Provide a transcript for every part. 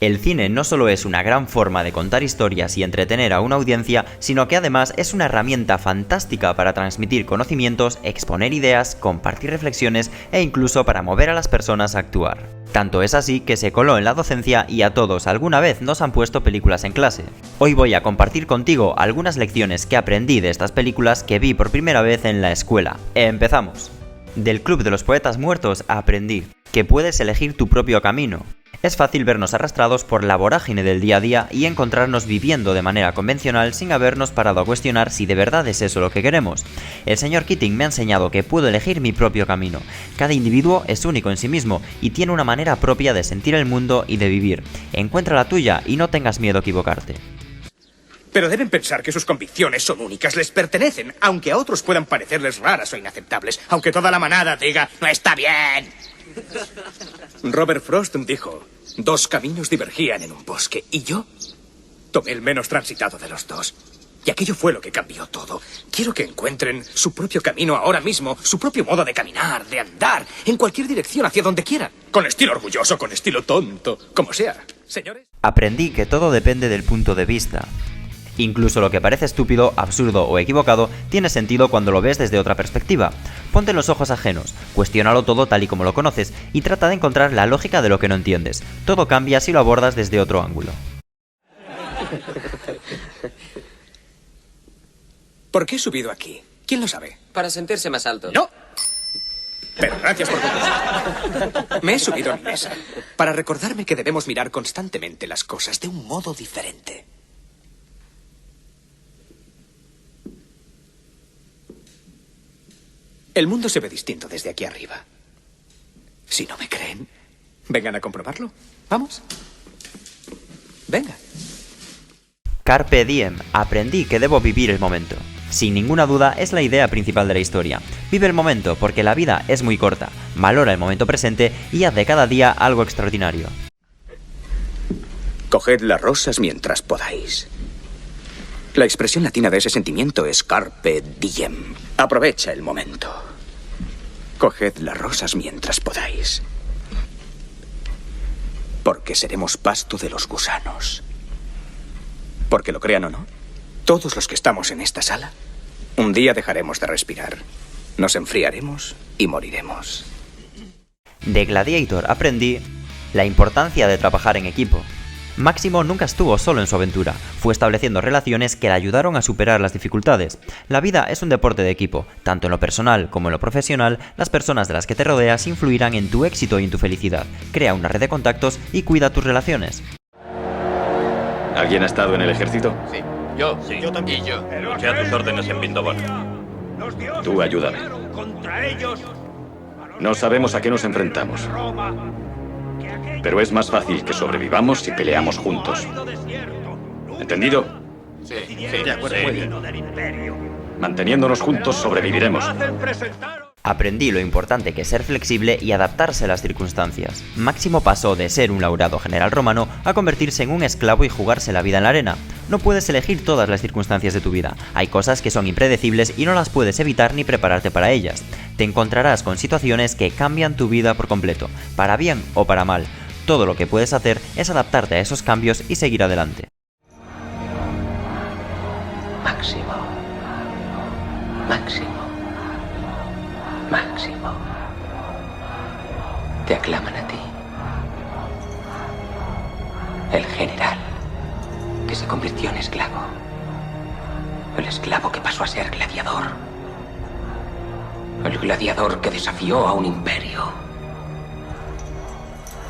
El cine no solo es una gran forma de contar historias y entretener a una audiencia, sino que además es una herramienta fantástica para transmitir conocimientos, exponer ideas, compartir reflexiones e incluso para mover a las personas a actuar. Tanto es así que se coló en la docencia y a todos alguna vez nos han puesto películas en clase. Hoy voy a compartir contigo algunas lecciones que aprendí de estas películas que vi por primera vez en la escuela. ¡Empezamos! Del Club de los Poetas Muertos aprendí que puedes elegir tu propio camino. Es fácil vernos arrastrados por la vorágine del día a día y encontrarnos viviendo de manera convencional sin habernos parado a cuestionar si de verdad es eso lo que queremos. El señor Keating me ha enseñado que puedo elegir mi propio camino. Cada individuo es único en sí mismo y tiene una manera propia de sentir el mundo y de vivir. Encuentra la tuya y no tengas miedo a equivocarte. Pero deben pensar que sus convicciones son únicas, les pertenecen, aunque a otros puedan parecerles raras o inaceptables, aunque toda la manada diga, ¡no está bien! Robert Frost dijo, 2 caminos divergían en un bosque, y yo tomé el menos transitado de los 2. Y aquello fue lo que cambió todo. Quiero que encuentren su propio camino ahora mismo, su propio modo de caminar, de andar, en cualquier dirección, hacia donde quieran. Con estilo orgulloso, con estilo tonto, como sea. Señores. Aprendí que todo depende del punto de vista. Incluso lo que parece estúpido, absurdo o equivocado tiene sentido cuando lo ves desde otra perspectiva. Ponte en los ojos ajenos, cuestiónalo todo tal y como lo conoces y trata de encontrar la lógica de lo que no entiendes. Todo cambia si lo abordas desde otro ángulo. ¿Por qué he subido aquí? ¿Quién lo sabe? Para sentirse más alto. ¡No! Pero gracias por contestar. Me he subido a mi mesa para recordarme que debemos mirar constantemente las cosas de un modo diferente. El mundo se ve distinto desde aquí arriba. Si no me creen, vengan a comprobarlo. ¿Vamos? Venga. Carpe diem, aprendí que debo vivir el momento. Sin ninguna duda es la idea principal de la historia. Vive el momento porque la vida es muy corta. Valora el momento presente y haz de cada día algo extraordinario. Coged las rosas mientras podáis. La expresión latina de ese sentimiento es carpe diem. Aprovecha el momento. Coged las rosas mientras podáis. Porque seremos pasto de los gusanos. Porque lo crean o no, todos los que estamos en esta sala, un día dejaremos de respirar. Nos enfriaremos y moriremos. De Gladiator aprendí la importancia de trabajar en equipo. Máximo nunca estuvo solo en su aventura, fue estableciendo relaciones que le ayudaron a superar las dificultades. La vida es un deporte de equipo, tanto en lo personal como en lo profesional, las personas de las que te rodeas influirán en tu éxito y en tu felicidad. Crea una red de contactos y cuida tus relaciones. ¿Alguien ha estado en el ejército? Sí. Yo también. Y yo. Luché a tus órdenes en Vindobon. Tú ayúdame. No sabemos a qué nos enfrentamos. Pero es más fácil que sobrevivamos si peleamos juntos. ¿Entendido? Sí. De acuerdo, muy bien. Manteniéndonos juntos sobreviviremos. Aprendí lo importante que es ser flexible y adaptarse a las circunstancias. Máximo pasó de ser un laureado general romano a convertirse en un esclavo y jugarse la vida en la arena. No puedes elegir todas las circunstancias de tu vida. Hay cosas que son impredecibles y no las puedes evitar ni prepararte para ellas. Te encontrarás con situaciones que cambian tu vida por completo, para bien o para mal. Todo lo que puedes hacer es adaptarte a esos cambios y seguir adelante. Máximo. Máximo. Máximo. Te aclaman a ti. El general que se convirtió en esclavo. El esclavo que pasó a ser gladiador. El gladiador que desafió a un imperio.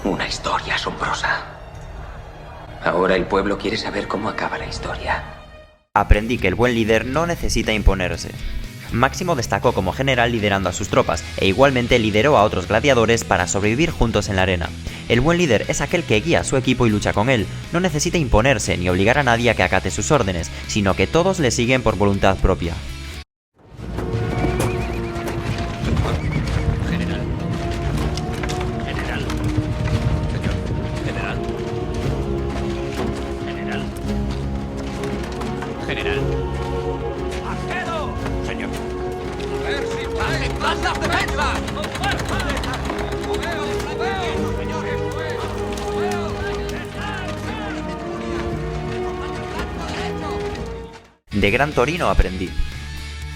Una historia asombrosa. Ahora el pueblo quiere saber cómo acaba la historia. Aprendí que el buen líder no necesita imponerse. Máximo destacó como general liderando a sus tropas e igualmente lideró a otros gladiadores para sobrevivir juntos en la arena. El buen líder es aquel que guía a su equipo y lucha con él. No necesita imponerse ni obligar a nadie a que acate sus órdenes, sino que todos le siguen por voluntad propia. General. ¡Arquero! Señor. A ver si ¡más las defensas! ¡Lo veo! ¡Lo veo! ¡Señores! ¡Lo veo! De Gran Torino aprendí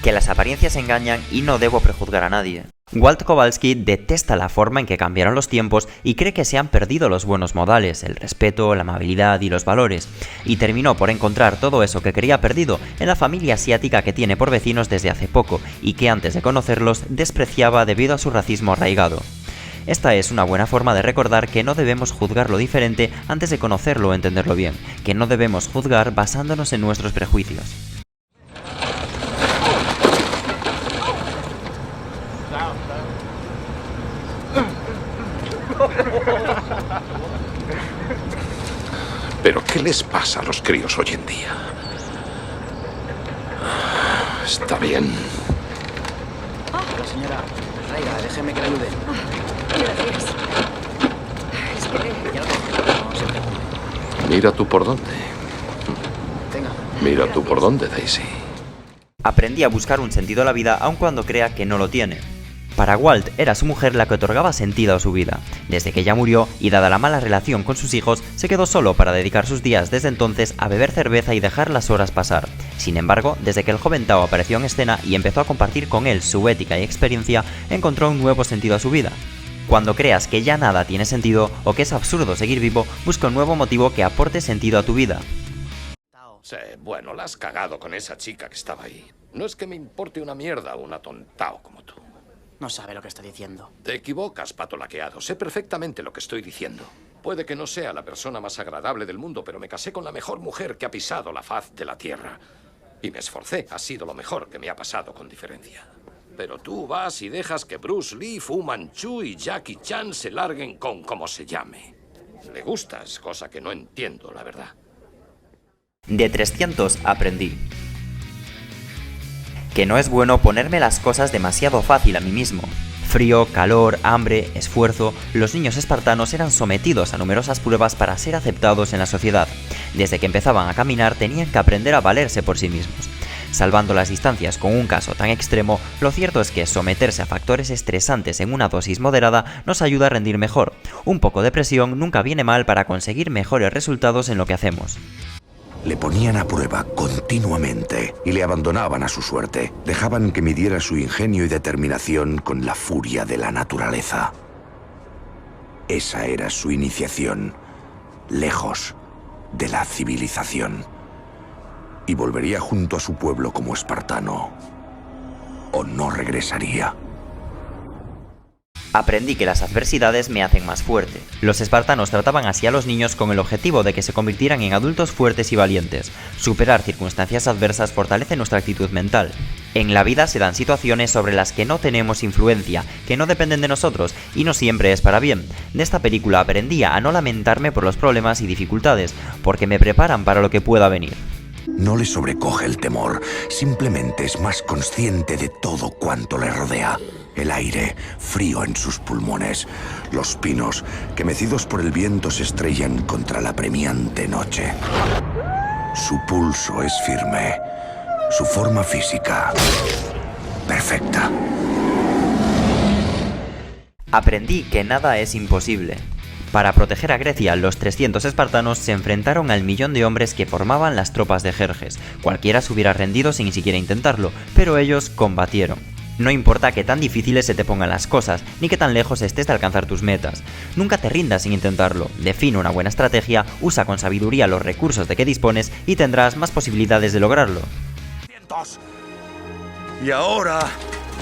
que las apariencias engañan y no debo prejuzgar a nadie. Walt Kowalski detesta la forma en que cambiaron los tiempos y cree que se han perdido los buenos modales, el respeto, la amabilidad y los valores, y terminó por encontrar todo eso que creía perdido en la familia asiática que tiene por vecinos desde hace poco y que antes de conocerlos despreciaba debido a su racismo arraigado. Esta es una buena forma de recordar que no debemos juzgar lo diferente antes de conocerlo o entenderlo bien, que no debemos juzgar basándonos en nuestros prejuicios. ¿Pero qué les pasa a los críos hoy en día? Está bien. La señora, traiga, déjeme que le ayude. Gracias. Espere. Ya lo tengo, no se preocupe. Mira tú por dónde. Venga. Mira tú por dónde, Daisy. Aprendí a buscar un sentido a la vida aun cuando crea que no lo tiene. Para Walt era su mujer la que otorgaba sentido a su vida. Desde que ella murió y dada la mala relación con sus hijos, se quedó solo para dedicar sus días desde entonces a beber cerveza y dejar las horas pasar. Sin embargo, desde que el joven Tao apareció en escena y empezó a compartir con él su ética y experiencia, encontró un nuevo sentido a su vida. Cuando creas que ya nada tiene sentido o que es absurdo seguir vivo, busca un nuevo motivo que aporte sentido a tu vida. Sí, bueno, la has cagado con esa chica que estaba ahí. No es que me importe una mierda un atontao como tú. No sabe lo que está diciendo. Te equivocas, pato laqueado. Sé perfectamente lo que estoy diciendo. Puede que no sea la persona más agradable del mundo, pero me casé con la mejor mujer que ha pisado la faz de la tierra. Y me esforcé. Ha sido lo mejor que me ha pasado con diferencia. Pero tú vas y dejas que Bruce Lee, Fu Manchu y Jackie Chan se larguen con como se llame. Le gustas, cosa que no entiendo, la verdad. De 300 aprendí que no es bueno ponerme las cosas demasiado fácil a mí mismo. Frío, calor, hambre, esfuerzo, los niños espartanos eran sometidos a numerosas pruebas para ser aceptados en la sociedad. Desde que empezaban a caminar tenían que aprender a valerse por sí mismos. Salvando las distancias con un caso tan extremo, lo cierto es que someterse a factores estresantes en una dosis moderada nos ayuda a rendir mejor. Un poco de presión nunca viene mal para conseguir mejores resultados en lo que hacemos. Le ponían a prueba continuamente y le abandonaban a su suerte. Dejaban que midiera su ingenio y determinación con la furia de la naturaleza. Esa era su iniciación, lejos de la civilización. Y volvería junto a su pueblo como espartano, o no regresaría. Aprendí que las adversidades me hacen más fuerte. Los espartanos trataban así a los niños con el objetivo de que se convirtieran en adultos fuertes y valientes. Superar circunstancias adversas fortalece nuestra actitud mental. En la vida se dan situaciones sobre las que no tenemos influencia, que no dependen de nosotros, y no siempre es para bien. De esta película aprendí a no lamentarme por los problemas y dificultades, porque me preparan para lo que pueda venir. No le sobrecoge el temor, simplemente es más consciente de todo cuanto le rodea. El aire, frío en sus pulmones. Los pinos, que mecidos por el viento se estrellan contra la apremiante noche. Su pulso es firme. Su forma física, perfecta. Aprendí que nada es imposible. Para proteger a Grecia, los 300 espartanos se enfrentaron al 1.000.000 de hombres que formaban las tropas de Jerjes. Cualquiera se hubiera rendido sin ni siquiera intentarlo, pero ellos combatieron. No importa qué tan difíciles se te pongan las cosas, ni qué tan lejos estés de alcanzar tus metas. Nunca te rindas sin intentarlo. Define una buena estrategia, usa con sabiduría los recursos de que dispones y tendrás más posibilidades de lograrlo. Y ahora,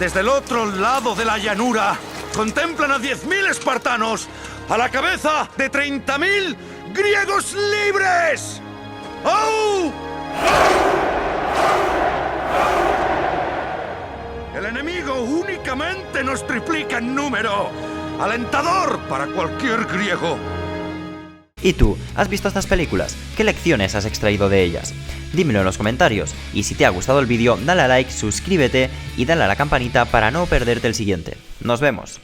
desde el otro lado de la llanura, contemplan a 10.000 espartanos a la cabeza de 30.000 griegos libres. ¡Au! El enemigo únicamente nos triplica en número. Alentador para cualquier griego. ¿Y tú? ¿Has visto estas películas? ¿Qué lecciones has extraído de ellas? Dímelo en los comentarios. Y si te ha gustado el vídeo, dale a like, suscríbete y dale a la campanita para no perderte el siguiente. ¡Nos vemos!